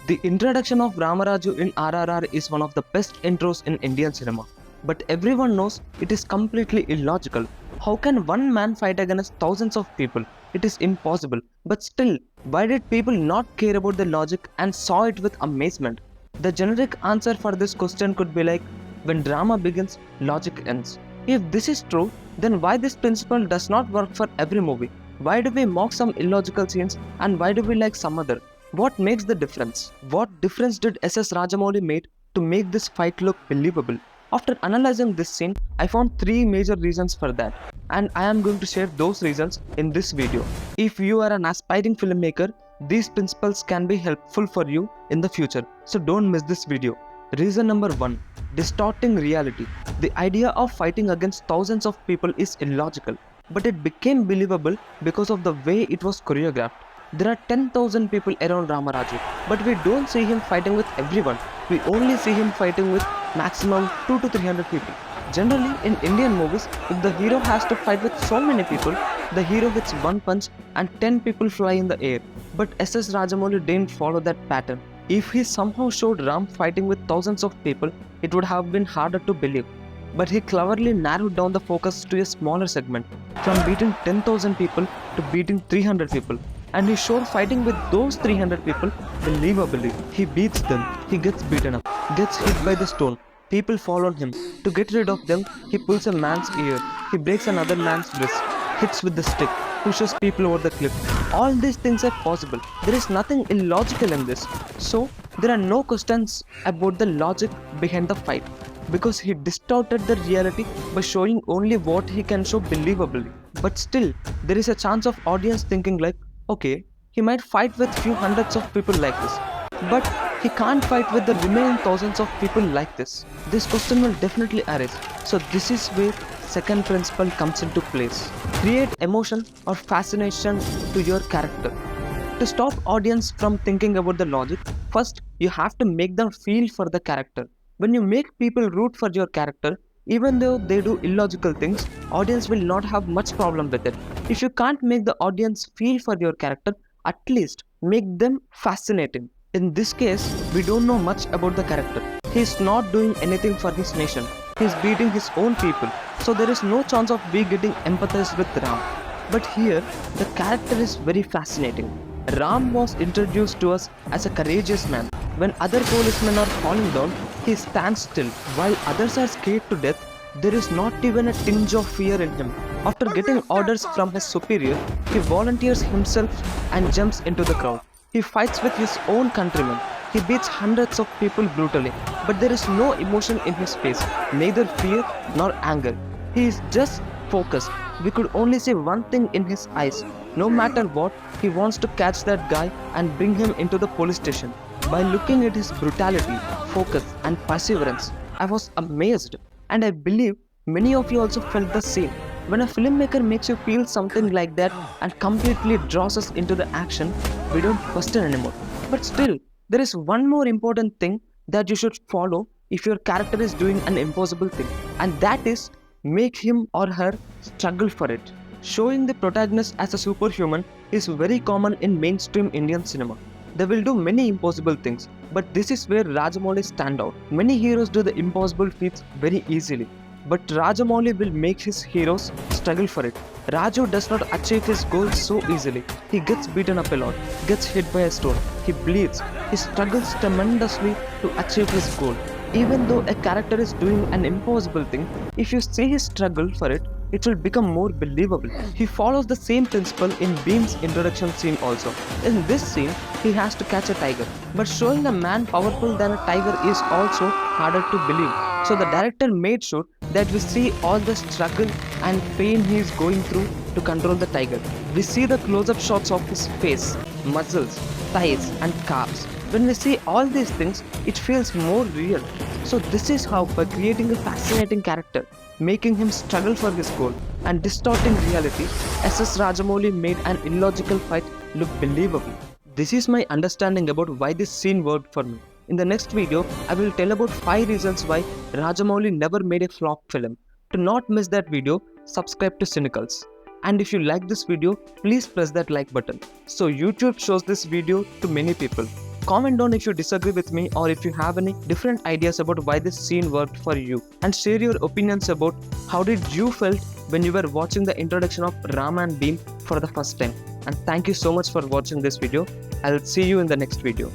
The introduction of Rama Raju in RRR is one of the best intros in Indian cinema. But everyone knows it is completely illogical. How can one man fight against thousands of people? It is impossible. But still, why did people not care about the logic and saw it with amazement? The generic answer for this question could be like, when drama begins, logic ends. If this is true, then why this principle does not work for every movie? Why do we mock some illogical scenes and why do we like some other? What makes the difference? What difference did S.S.Rajamouli made to make this fight look believable? After analyzing this scene, I found 3 major reasons for that, and I am going to share those reasons in this video. If you are an aspiring filmmaker, these principles can be helpful for you in the future, so don't miss this video. Reason number 1. Distorting reality. The idea of fighting against thousands of people is illogical, but it became believable because of the way it was choreographed. There are 10,000 people around Rama Raju, but we don't see him fighting with everyone. We only see him fighting with maximum 2 to 300 people. Generally, in Indian movies, if the hero has to fight with so many people, the hero hits one punch and 10 people fly in the air. But S.S. Rajamouli didn't follow that pattern. If he somehow showed Ram fighting with thousands of people, it would have been harder to believe. But he cleverly narrowed down the focus to a smaller segment, from beating 10,000 people to beating 300 people. And he showed fighting with those 300 people believably. He beats them, he gets beaten up, gets hit by the stone. People fall on him. To get rid of them, he pulls a man's ear, he breaks another man's wrist, hits with the stick, pushes people over the cliff. All these things are possible. There is nothing illogical in this. So, there are no questions about the logic behind the fight, because he distorted the reality by showing only what he can show believably. But still, there is a chance of audience thinking like, okay, he might fight with few hundreds of people like this, but he can't fight with the remaining thousands of people like this. This question will definitely arise. So this is where second principle comes into place. Create emotion or fascination to your character. To stop audience from thinking about the logic, first you have to make them feel for the character. When you make people root for your character, even though they do illogical things, audience will not have much problem with it. If you can't make the audience feel for your character, at least make them fascinating. In this case, we don't know much about the character. He is not doing anything for his nation. He is beating his own people. So there is no chance of we getting empathized with Ram. But here, the character is very fascinating. Ram was introduced to us as a courageous man. When other policemen are falling down, he stands still. While others are scared to death, there is not even a tinge of fear in him. After getting orders from his superior, he volunteers himself and jumps into the crowd. He fights with his own countrymen. He beats hundreds of people brutally, but there is no emotion in his face, neither fear nor anger. He is just focused. We could only see one thing in his eyes. No matter what, he wants to catch that guy and bring him into the police station. By looking at his brutality, focus and perseverance, I was amazed, and I believe many of you also felt the same. When a filmmaker makes you feel something like that and completely draws us into the action, we don't question anymore. But still, there is one more important thing that you should follow if your character is doing an impossible thing, and that is make him or her struggle for it. Showing the protagonist as a superhuman is very common in mainstream Indian cinema. They will do many impossible things, but this is where Rajamouli stand out. Many heroes do the impossible feats very easily, but Rajamouli will make his heroes struggle for it. Raju does not achieve his goal so easily. He gets beaten up a lot, gets hit by a stone, he bleeds, he struggles tremendously to achieve his goal. Even though a character is doing an impossible thing, if you see his struggle for it, it will become more believable. He follows the same principle in Bheem's introduction scene also. In this scene, he has to catch a tiger, but showing a man powerful than a tiger is also harder to believe. So the director made sure that we see all the struggle and pain he is going through to control the tiger. We see the close-up shots of his face, muscles, thighs and calves. When we see all these things, it feels more real. So this is how, by creating a fascinating character, making him struggle for his goal, and distorting reality, S.S. Rajamouli made an illogical fight look believable. This is my understanding about why this scene worked for me. In the next video, I will tell about 5 reasons why Rajamouli never made a flop film. To not miss that video, subscribe to Cinecles. And if you like this video, please press that like button, so YouTube shows this video to many people. Comment down if you disagree with me or if you have any different ideas about why this scene worked for you, and share your opinions about how did you felt when you were watching the introduction of Rama and Bheem for the first time. And thank you so much for watching this video. I'll see you in the next video.